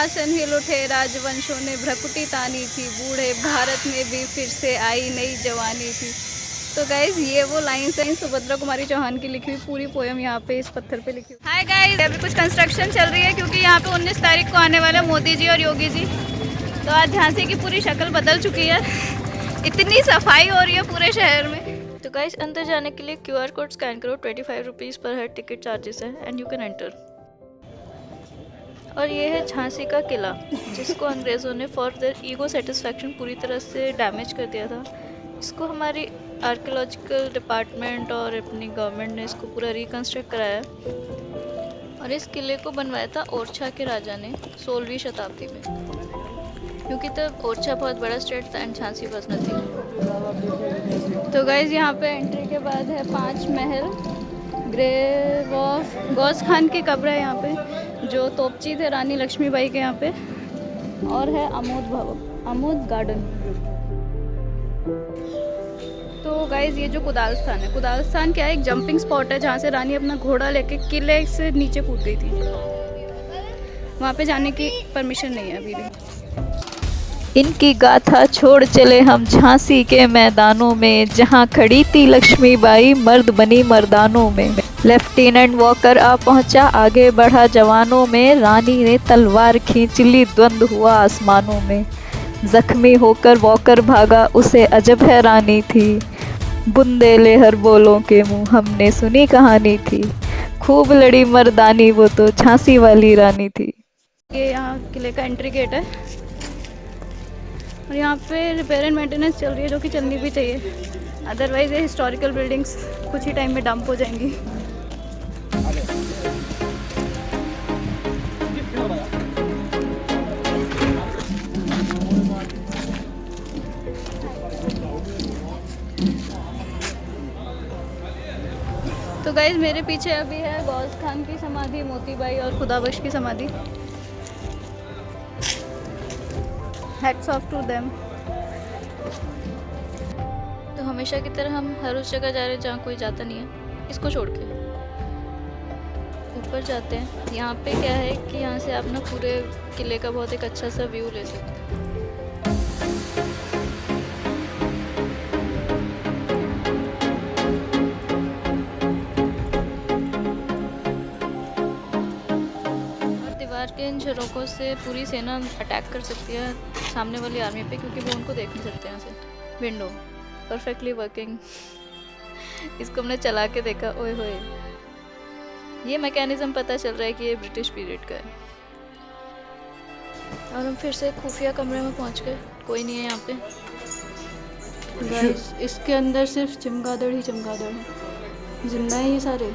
सिंहासन हिल उठे, राजवंशों ने भ्रकुटी तानी थी, बूढ़े भारत में भी फिर से आई नई जवानी थी। तो गाइज ये वो लाइन्स हैं सुभद्रा कुमारी चौहान की लिखी हुई पूरी पोयम यहाँ पे इस पत्थर पे लिखी हुई। हाय गाइज, अभी कुछ कंस्ट्रक्शन चल रही है क्योंकि यहाँ पे 19 तारीख को आने वाले मोदी जी और योगी जी। तो आज झांसी की पूरी शक्ल बदल चुकी है, इतनी सफाई हो रही है पूरे शहर में। तो गाइज अंदर जाने के लिए QR कोड स्कैन करो, 25 रुपीज़ पर हेड टिकट चार्जेस है एंड यू कैन एंटर। और ये है झांसी का किला, जिसको अंग्रेज़ों ने फॉर देयर ईगो सेटिस्फैक्शन पूरी तरह से डैमेज कर दिया था। इसको हमारी आर्कियोलॉजिकल डिपार्टमेंट और अपनी गवर्नमेंट ने इसको पूरा रिकंस्ट्रक्ट कराया और इस किले को बनवाया था ओरछा के राजा ने 16वीं शताब्दी में, क्योंकि तब ओरछा बहुत बड़ा स्टेट था एंड झांसी वॉज नथिंग। तो गाइज यहाँ पे एंट्री के बाद है 5 महल, ग्रेव ऑफ गौस खान की कब्र है यहाँ पे, जो तोपची थे रानी लक्ष्मीबाई के यहाँ पे, और है आमोद भवन, आमोद गार्डन। तो गाइज ये जो कुदाल स्थान है, कुदाल स्थान क्या है, एक जंपिंग स्पॉट है जहाँ से रानी अपना घोड़ा लेके किले से नीचे कूद गई थी। वहाँ पे जाने की परमिशन नहीं है अभी भी। इनकी गाथा छोड़ चले हम झांसी के मैदानों में, जहां खड़ी थी लक्ष्मीबाई मर्द बनी मर्दानों में। लेफ्टिनेंट वॉकर आ पहुंचा, आगे बढ़ा जवानों में, रानी ने तलवार खींच ली, द्वंद्व हुआ आसमानों में। जख्मी होकर वॉकर भागा, उसे अजब हैरानी थी, बुंदेले हर बोलों के मुंह हमने सुनी कहानी थी। खूब लड़ी मर्दानी, वो तो झांसी वाली रानी थी। ये यहाँ किले का एंट्री गेट है और यहाँ पे रिपेयर एंड मेंटेनेंस चल रही है, जो कि चलनी भी चाहिए, अदरवाइज ये हिस्टोरिकल बिल्डिंग्स कुछ ही टाइम में डंप हो जाएंगी। तो गाइज मेरे पीछे अभी है गौस खान की समाधि, मोतीबाई और खुदाबख्श की समाधि। Hats off to them. तो हमेशा की तरह हम हर उस जगह जा रहे हैं जहाँ कोई जाता नहीं है, इसको छोड़ के ऊपर जाते हैं। यहाँ पे क्या है कि यहाँ से आप ना पूरे किले का बहुत एक अच्छा सा व्यू ले सकते हैं। के इन झरोकों से पूरी सेना अटैक कर सकती है सामने वाली आर्मी पे, क्योंकि वो उनको देख नहीं सकते यहाँ से। Window perfectly working. इसको हमने चला के देखा, ओए होए, ये मैकेनिज्म पता चल रहा है कि ये ब्रिटिश पीरियड का है। और हम फिर से खुफिया कमरे में पहुंच गए, कोई नहीं है यहाँ पे। गाइस इसके अंदर सिर्फ चमगादड़ ही चमगादड़ है, जिंदा है ये सारे।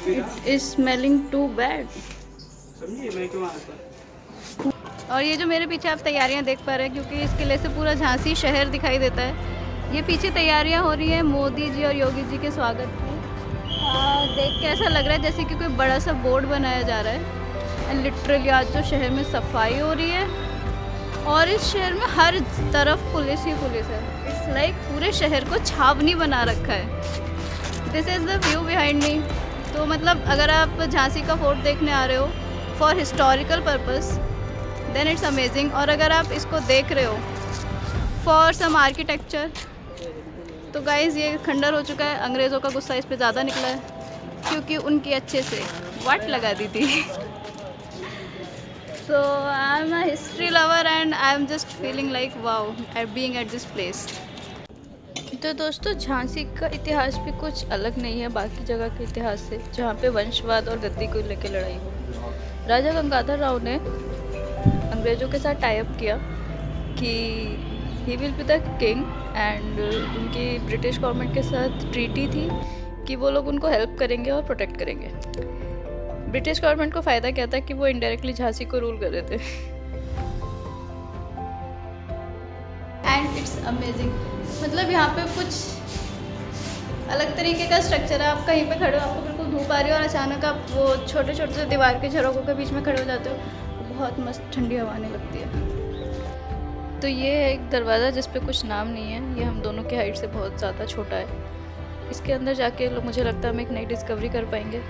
It is smelling too bad। और ये जो मेरे पीछे आप तैयारियां देख पा रहे हैं, क्योंकि इस किले से पूरा झांसी शहर दिखाई देता है। ये पीछे तैयारियां हो रही हैं मोदी जी और योगी जी के स्वागत की। देख के ऐसा लग रहा है जैसे कि कोई बड़ा सा बोर्ड बनाया जा रहा है। एंड लिटरली आज जो शहर में सफाई हो रही है, और इस शहर में हर तरफ पुलिस ही पुलिस है। इट्स लाइक पूरे शहर को छावनी बना रखा है। This is the view behind me. तो मतलब अगर आप झांसी का फोर्ट देखने आ रहे हो for historical purpose, then it's amazing. और अगर आप इसको देख रहे हो फॉर सम आर्किटेक्चर, तो गाइज ये खंडर हो चुका है। अंग्रेज़ों का गुस्सा इस पे ज़्यादा निकला है, क्योंकि उनकी अच्छे से वाट लगा दी थी। So I am a history lover and I am just feeling like wow at being at this place. तो दोस्तों, झांसी का इतिहास भी कुछ अलग नहीं है बाकी जगह के इतिहास से, जहाँ पे वंशवाद और गद्दी को लेकर लड़ाई हो। राजा गंगाधर राव ने अंग्रेज़ों के साथ टाई अप किया कि he will be the king, and उनकी ब्रिटिश गवर्नमेंट के साथ ट्रीटी थी कि वो लोग उनको हेल्प करेंगे और प्रोटेक्ट करेंगे। ब्रिटिश गवर्नमेंट को फ़ायदा क्या था कि वो इनडायरेक्टली झांसी को रूल कर रहे थे। And it's amazing. मतलब यहाँ पे कुछ अलग तरीके का स्ट्रक्चर है। आप कहीं पे खड़े हो, आपको बिल्कुल धूप आ रही है और अचानक आप वो छोटे छोटे से दीवार के झरोकों के बीच में खड़े हो जाते हो, तो बहुत मस्त ठंडी हवा आने लगती है। तो ये है एक दरवाज़ा जिस पे कुछ नाम नहीं है। ये हम दोनों की हाइट से बहुत ज़्यादा छोटा है। इसके अंदर जाके मुझे लगता है हम एक नई डिस्कवरी कर पाएंगे।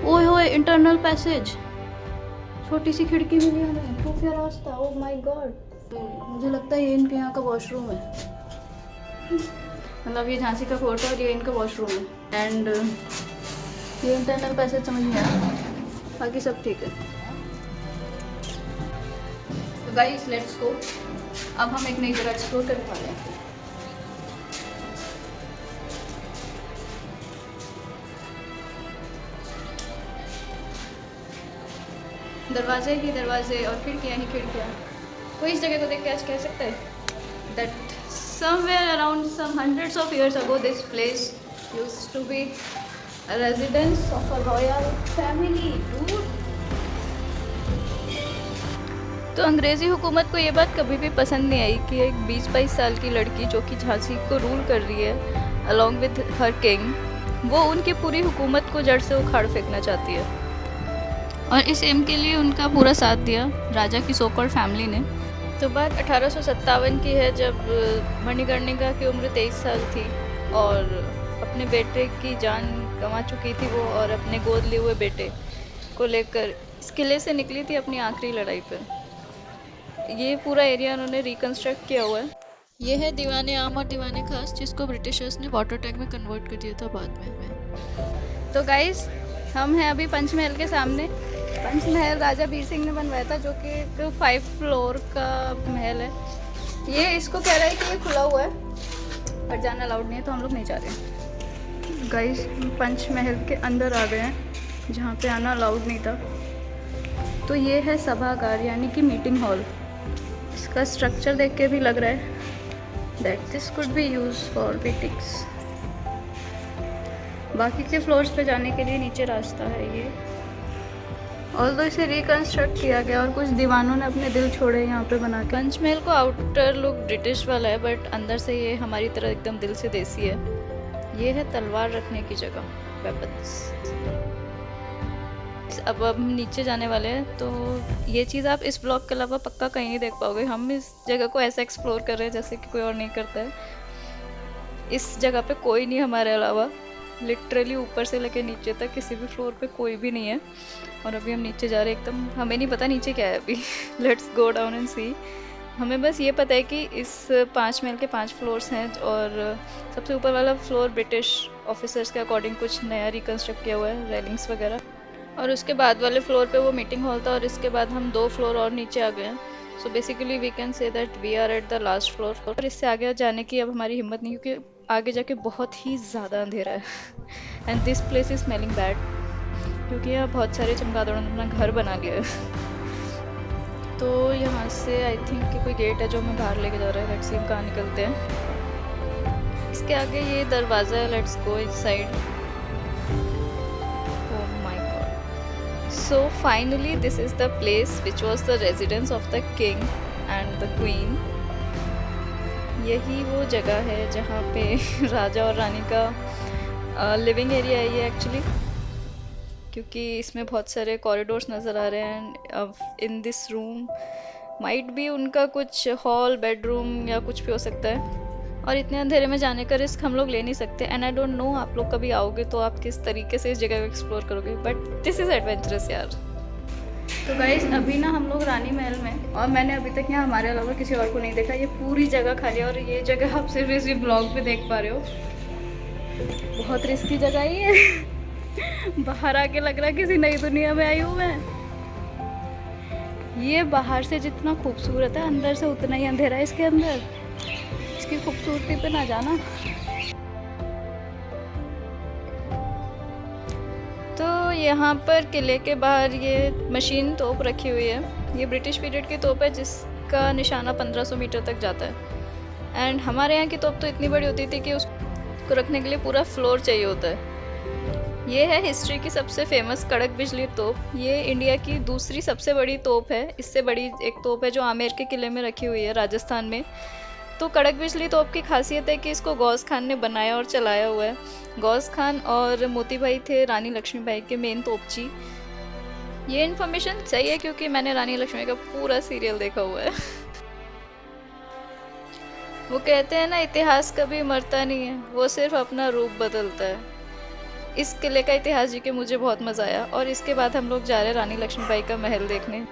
ओए होए, इंटरनल पैसेज, छोटी सी खिड़की मिली हमें, खुफिया रास्ता। ओह माय गॉड, मुझे लगता है ये इनके यहाँ का वॉशरूम है। मतलब ये झांसी का फोर्ट है और ये इनका वॉशरूम है। एंड ये इंटरनल पैसेज समझ में आया, बाकी सब ठीक है। तो गाइस लेट्स गो। अब हम एक नई जगह एक्सप्लोर करने वाले हैं। दरवाजे ही दरवाजे और खिड़कियाँ ही खिड़कियाँ। कोई इस जगह को देख के आज कह सकता है that somewhere around some hundreds of years ago this place used to be a residence of a royal family, dude. तो अंग्रेज़ी हुकूमत को ये बात कभी भी पसंद नहीं आई कि एक 20-22 साल की लड़की जो कि झांसी को रूल कर रही है अलॉन्ग विद हर किंग, वो उनकी पूरी हुकूमत को जड़ से उखाड़ फेंकना चाहती है। और इस एम के लिए उनका पूरा साथ दिया राजा की सो कॉल्ड फैमिली ने। तो बात 1857 की है, जब मणिकर्णिका की उम्र 23 साल थी और अपने बेटे की जान गंवा चुकी थी वो, और अपने गोद लिए हुए बेटे को लेकर इस किले से निकली थी अपनी आखिरी लड़ाई पर। ये पूरा एरिया उन्होंने रिकंस्ट्रक्ट किया हुआ है। ये है दीवाने आम और दीवाने खास, जिसको ब्रिटिशर्स ने वाटर टैंक में कन्वर्ट कर दिया था बाद में। तो गाइस हम हैं अभी पंचमहल के सामने। पंचमहल राजा वीर सिंह ने बनवाया था, जो कि एक 5 फ्लोर का महल है। ये इसको कह रहा है कि ये खुला हुआ है पर जाना अलाउड नहीं है, तो हम लोग नहीं जा रहे हैं। गाइस पंचमहल के अंदर आ गए हैं जहाँ पे आना अलाउड नहीं था। तो ये है सभागार यानी कि मीटिंग हॉल। इसका स्ट्रक्चर देख के भी लग रहा है that this could be use for meetings. बाकी के फ्लोर्स पे जाने के लिए नीचे रास्ता है ये। ऑल्दो इसे रिकंस्ट्रक्ट किया गया और कुछ दीवानों ने अपने दिल छोड़े यहाँ पे बना के। पंचमहल को आउटर लुक ब्रिटिश वाला है, बट अंदर से ये हमारी तरह एकदम दिल से देसी है। ये है तलवार रखने की जगह, वेपन्स। अब हम नीचे जाने वाले हैं, तो ये चीज़ आप इस ब्लॉग के अलावा पक्का कहीं नहीं देख पाओगे। हम इस जगह को ऐसा एक्सप्लोर कर रहे हैं जैसे कि कोई और नहीं करता है। इस जगह पे कोई नहीं हमारे अलावा, लिटरली ऊपर से लेके नीचे तक किसी भी फ्लोर पे कोई भी नहीं है। और अभी हम नीचे जा रहे हैं, एकदम हमें नहीं पता नीचे क्या है अभी। लेट्स गो डाउन एंड सी। हमें बस ये पता है कि इस 5 महल के 5 फ्लोर्स हैं और सबसे ऊपर वाला फ्लोर ब्रिटिश ऑफिसर्स के अकॉर्डिंग कुछ नया रिकंस्ट्रक्ट किया हुआ है, रेलिंग्स वगैरह। और उसके बाद वाले फ्लोर पे वो मीटिंग हॉल था, और इसके बाद हम 2 फ्लोर और नीचे आ गए हैं। So basically we can say that we are at the last floor. और इससे आगे जाने की अब हमारी हिम्मत नहीं, क्योंकि आगे जाके बहुत ही ज़्यादा अंधेरा है। And this place is smelling bad, क्योंकि यहाँ बहुत सारे चमगादड़ों ने अपना घर बना लिया है। तो यहाँ से आई थिंक कि कोई गेट है जो हमें बाहर लेके जा रहा है। लेट्स सी हम कहाँ निकलते हैं। इसके आगे ये दरवाज़ा है, लेट्स गो इस side. Oh my God. So finally this is the place which was the residence of the king and the queen. यही वो जगह है जहाँ पे राजा और रानी का लिविंग एरिया है ये एक्चुअली, क्योंकि इसमें बहुत सारे कॉरिडोर्स नज़र आ रहे हैं। इन दिस रूम माइट भी उनका कुछ हॉल, बेडरूम या कुछ भी हो सकता है। और इतने अंधेरे में जाने का रिस्क हम लोग ले नहीं सकते। एंड आई डोंट नो आप लोग कभी आओगे तो आप किस तरीके से इस जगह को एक्सप्लोर करोगे, बट दिस इज़ एडवेंचरस यार। तो गाइस अभी ना हम लोग रानी महल में, और मैंने अभी तक यहाँ हमारे अलावा किसी और को नहीं देखा। ये पूरी जगह खाली है और ये जगह आप सिर्फ इस ब्लॉग पे देख पा रहे हो। बहुत रिस्की जगह ही है। बाहर आके लग रहा है किसी नई दुनिया में आई हूँ मैं। ये बाहर से जितना खूबसूरत है, अंदर से उतना ही अंधेरा है इसके अंदर। इसकी खूबसूरती पे ना जाना। तो यहाँ पर किले के बाहर ये मशीन तोप रखी हुई है। ये ब्रिटिश पीरियड की तोप है जिसका निशाना 1500 मीटर तक जाता है। एंड हमारे यहाँ की तोप तो इतनी बड़ी होती थी कि उसको रखने के लिए पूरा फ्लोर चाहिए होता है। ये है हिस्ट्री की सबसे फेमस कड़क बिजली तोप। ये इंडिया की दूसरी सबसे बड़ी तोप है। इससे बड़ी एक तोप है जो आमेर के किले में रखी हुई है राजस्थान में। तो कड़क बिजली तोप की खासियत है कि इसको गौस खान ने बनाया और चलाया हुआ है। गौस खान और मोती भाई थे रानी लक्ष्मीबाई के मेन तोपची। ये इन्फॉर्मेशन सही है क्योंकि मैंने रानी लक्ष्मी का पूरा सीरियल देखा हुआ है। वो कहते हैं ना, इतिहास कभी मरता नहीं है, वो सिर्फ अपना रूप बदलता है। इस किले का इतिहास जी के मुझे बहुत मज़ा आया। और इसके बाद हम लोग जा रहे हैं रानी लक्ष्मीबाई का महल देखने।